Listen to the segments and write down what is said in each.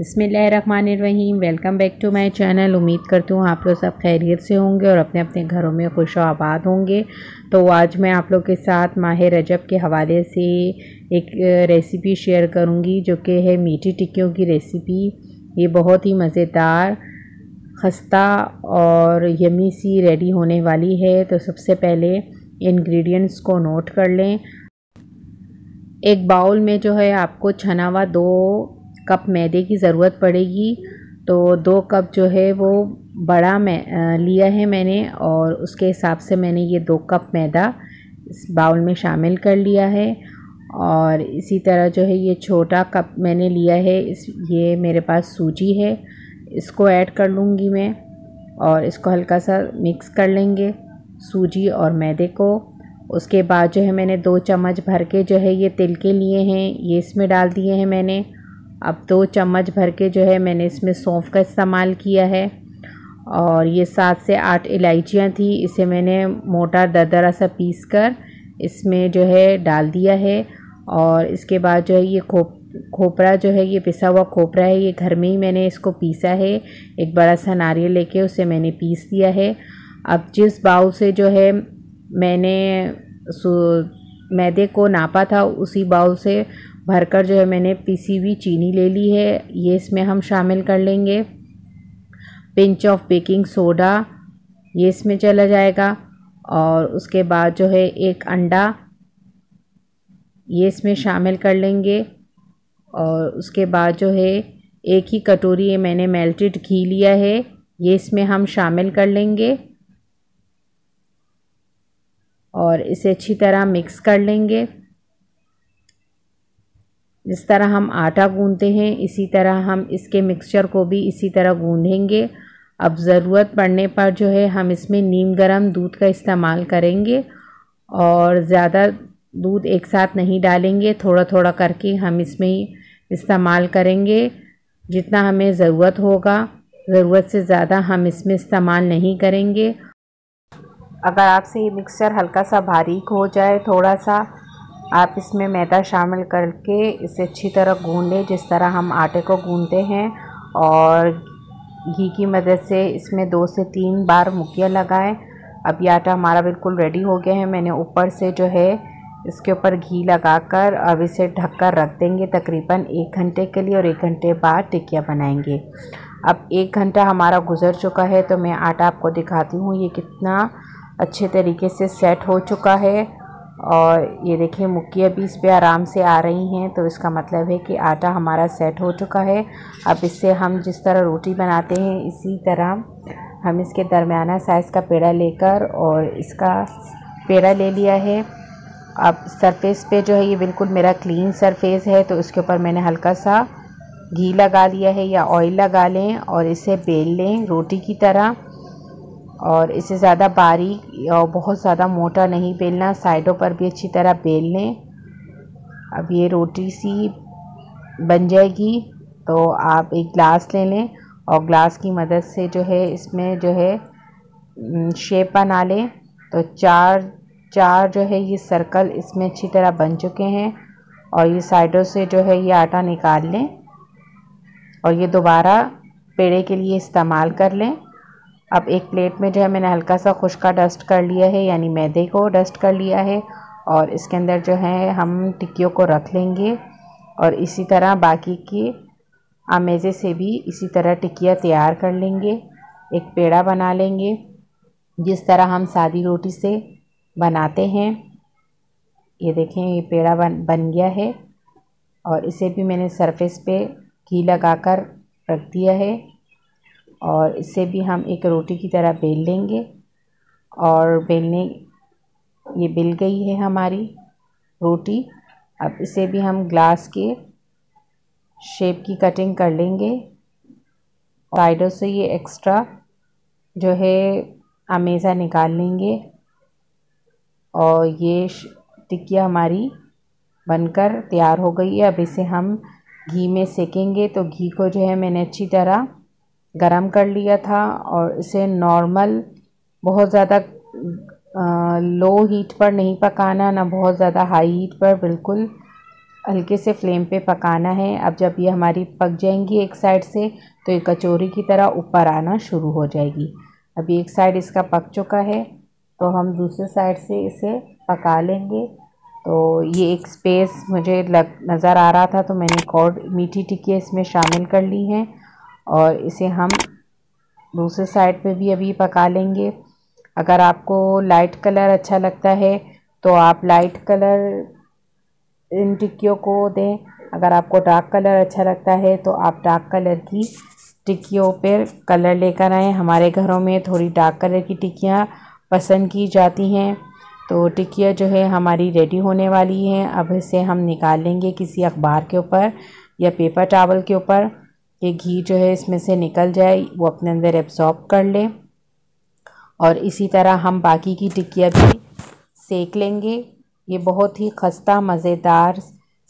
बिस्मिल्लाहिर्रहमानिर्रहीम। Welcome back to my channel. उम्मीद करती हूँ आप लोग सब खैरियत से होंगे और अपने अपने घरों में खुश आबाद होंगे। तो आज मैं आप लोग के साथ माह रजब के हवाले से एक रेसिपी शेयर करूँगी जो कि है मीठी टिक्कियों की रेसिपी। ये बहुत ही मज़ेदार, खस्ता और यमी सी रेडी होने वाली है। तो सबसे पहले इंग्रेडिएंट्स को नोट कर लें। एक बाउल में जो है आपको छना हुआ 2 कप मैदे की ज़रूरत पड़ेगी। तो 2 कप जो है वो बड़ा मैं लिया है मैंने, और उसके हिसाब से मैंने ये 2 कप मैदा इस बाउल में शामिल कर लिया है। और इसी तरह जो है ये छोटा कप मैंने लिया है, ये मेरे पास सूजी है, इसको ऐड कर लूँगी मैं और इसको हल्का सा मिक्स कर लेंगे सूजी और मैदे को। उसके बाद जो है मैंने 2 चम्मच भर के जो है ये तिल के लिए हैं, ये इसमें डाल दिए हैं मैंने। अब 2 चम्मच भर के जो है मैंने इसमें सौंफ का इस्तेमाल किया है। और ये 7 से 8 इलायचियाँ थी, इसे मैंने मोटा दरदरा सा पीस कर इसमें जो है डाल दिया है। और इसके बाद जो है ये खोपरा जो है, ये पिसा हुआ खोपरा है, ये घर में ही मैंने इसको पीसा है। एक बड़ा सा नारियल लेके उसे मैंने पीस दिया है। अब जिस बाउल से जो है मैंने मैदे को नापा था, उसी बाउल से भरकर जो है मैंने पिसी हुई चीनी ले ली है, ये इसमें हम शामिल कर लेंगे। पिंच ऑफ बेकिंग सोडा ये इसमें चला जाएगा। और उसके बाद जो है 1 अंडा ये इसमें शामिल कर लेंगे। और उसके बाद जो है 1 ही कटोरी ये मैंने मेल्टेड घी लिया है, ये इसमें हम शामिल कर लेंगे और इसे अच्छी तरह मिक्स कर लेंगे। जिस तरह हम आटा गूंथते हैं इसी तरह हम इसके मिक्सचर को भी इसी तरह गूंथेंगे। अब ज़रूरत पड़ने पर जो है हम इसमें नीम गर्म दूध का इस्तेमाल करेंगे और ज़्यादा दूध एक साथ नहीं डालेंगे, थोड़ा थोड़ा करके हम इसमें इस्तेमाल करेंगे जितना हमें ज़रूरत होगा। ज़रूरत से ज़्यादा हम इसमें इस्तेमाल नहीं करेंगे। अगर आपसे ये मिक्सचर हल्का सा बारीक हो जाए थोड़ा सा, आप इसमें मैदा शामिल करके इसे अच्छी तरह गूंद लें जिस तरह हम आटे को गूंदते हैं। और घी की मदद से इसमें 2 से 3 बार मुक्कियाँ लगाएं। अब ये आटा हमारा बिल्कुल रेडी हो गया है। मैंने ऊपर से जो है इसके ऊपर घी लगाकर अब इसे ढककर रख देंगे तकरीबन 1 घंटे के लिए, और 1 घंटे बाद टिक्कियाँ बनाएंगे। अब 1 घंटा हमारा गुजर चुका है, तो मैं आटा आपको दिखाती हूँ ये कितना अच्छे तरीके से सेट हो चुका है। और ये देखिए मुक्कियाँ भी इस पे आराम से आ रही हैं, तो इसका मतलब है कि आटा हमारा सेट हो चुका है। अब इससे हम जिस तरह रोटी बनाते हैं इसी तरह हम इसके दरमियाना साइज़ का पेड़ा लेकर और इसका पेड़ा ले लिया है। अब सरफेस पे जो है ये बिल्कुल मेरा क्लीन सरफेस है, तो इसके ऊपर मैंने हल्का सा घी लगा लिया है या ऑयल लगा लें और इसे बेल लें रोटी की तरह। और इसे ज़्यादा बारीक और बहुत ज़्यादा मोटा नहीं बेलना, साइडों पर भी अच्छी तरह बेल लें। अब ये रोटी सी बन जाएगी, तो आप एक ग्लास ले लें और ग्लास की मदद से जो है इसमें जो है शेप बना लें। तो चार जो है ये सर्कल इसमें अच्छी तरह बन चुके हैं। और ये साइडों से जो है ये आटा निकाल लें और ये दोबारा पेड़े के लिए इस्तेमाल कर लें। अब एक प्लेट में जो है मैंने हल्का सा खुश्का डस्ट कर लिया है, यानी मैदे को डस्ट कर लिया है, और इसके अंदर जो है हम टिक्कियों को रख लेंगे। और इसी तरह बाकी की आमेज़े से भी इसी तरह टिक्कियाँ तैयार कर लेंगे। एक पेड़ा बना लेंगे जिस तरह हम सादी रोटी से बनाते हैं। ये देखें ये पेड़ा बन गया है और इसे भी मैंने सरफेस पे घी लगाकर रख दिया है। और इसे भी हम एक रोटी की तरह बेल लेंगे और ये बेल गई है हमारी रोटी। अब इसे भी हम ग्लास के शेप की कटिंग कर लेंगे। साइडों से ये एक्स्ट्रा जो है आमेज़ा निकाल लेंगे और ये टिक्कियाँ हमारी बनकर तैयार हो गई है। अब इसे हम घी में सेकेंगे। तो घी को जो है मैंने अच्छी तरह गरम कर लिया था और इसे नॉर्मल बहुत ज़्यादा लो हीट पर नहीं पकाना, ना बहुत ज़्यादा हाई हीट पर, बिल्कुल हल्के से फ्लेम पे पकाना है। अब जब ये हमारी पक जाएंगी एक साइड से तो ये कचौरी की तरह ऊपर आना शुरू हो जाएगी। अभी एक साइड इसका पक चुका है तो हम दूसरे साइड से इसे पका लेंगे। तो ये एक स्पेस मुझे नज़र आ रहा था तो मैंने एक और मीठी टिक्की इसमें शामिल कर ली हैं और इसे हम दूसरे साइड पे भी अभी पका लेंगे। अगर आपको लाइट कलर अच्छा लगता है तो आप लाइट कलर इन टिक्कियों को दें। अगर आपको डार्क कलर अच्छा लगता है तो आप डार्क कलर की टिक्कियों पर कलर लेकर आएँ। हमारे घरों में थोड़ी डार्क कलर की टिक्कियाँ पसंद की जाती हैं। तो टिक्कियाँ जो है हमारी रेडी होने वाली हैं। अब इसे हम निकाल लेंगे किसी अखबार के ऊपर या पेपर टॉवल के ऊपर कि घी जो है इसमें से निकल जाए, वो अपने अंदर एब्जॉर्ब कर ले। और इसी तरह हम बाकी की टिक्कियाँ भी सेक लेंगे। ये बहुत ही खस्ता मज़ेदार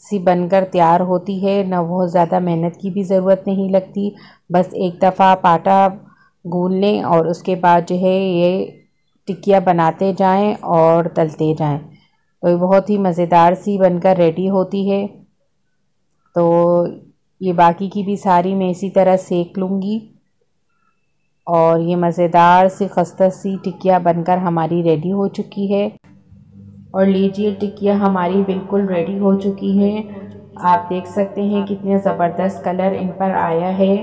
सी बनकर तैयार होती है, ना बहुत ज़्यादा मेहनत की भी ज़रूरत नहीं लगती। बस एक दफ़ा आप आटा गूंद लें और उसके बाद जो है ये टिक्कियाँ बनाते जाएं और तलते जाएं तो ये बहुत ही मज़ेदार सी बनकर रेडी होती है। तो ये बाकी की भी सारी मैं इसी तरह सेक लूँगी और ये मज़ेदार सी खस्ता सी टिक्कियाँ बनकर हमारी रेडी हो चुकी है। और लीजिए टिक्कियाँ हमारी बिल्कुल रेडी हो चुकी हैं। आप देख सकते हैं कितने ज़बरदस्त कलर इन पर आया है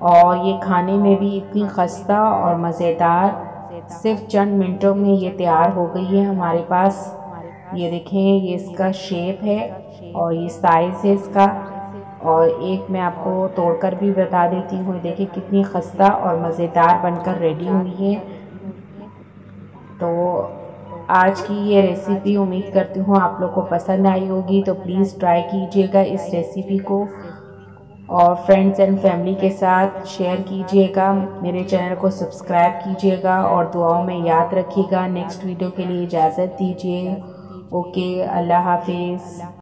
और ये खाने में भी इतनी खस्ता और मज़ेदार, सिर्फ चंद मिनटों में ये तैयार हो गई है हमारे पास। ये देखें, ये इसका शेप है और ये साइज़ है इसका। और एक मैं आपको तोड़कर भी बता देती हूँ, देखिए कितनी खस्ता और मज़ेदार बनकर रेडी हुई है। तो आज की ये रेसिपी उम्मीद करती हूँ आप लोग को पसंद आई होगी। तो प्लीज़ ट्राई कीजिएगा इस रेसिपी को और फ्रेंड्स एंड फैमिली के साथ शेयर कीजिएगा। मेरे चैनल को सब्सक्राइब कीजिएगा और दुआओं में याद रखिएगा। नेक्स्ट वीडियो के लिए इजाज़त दीजिए। ओके, अल्लाह हाफिज़।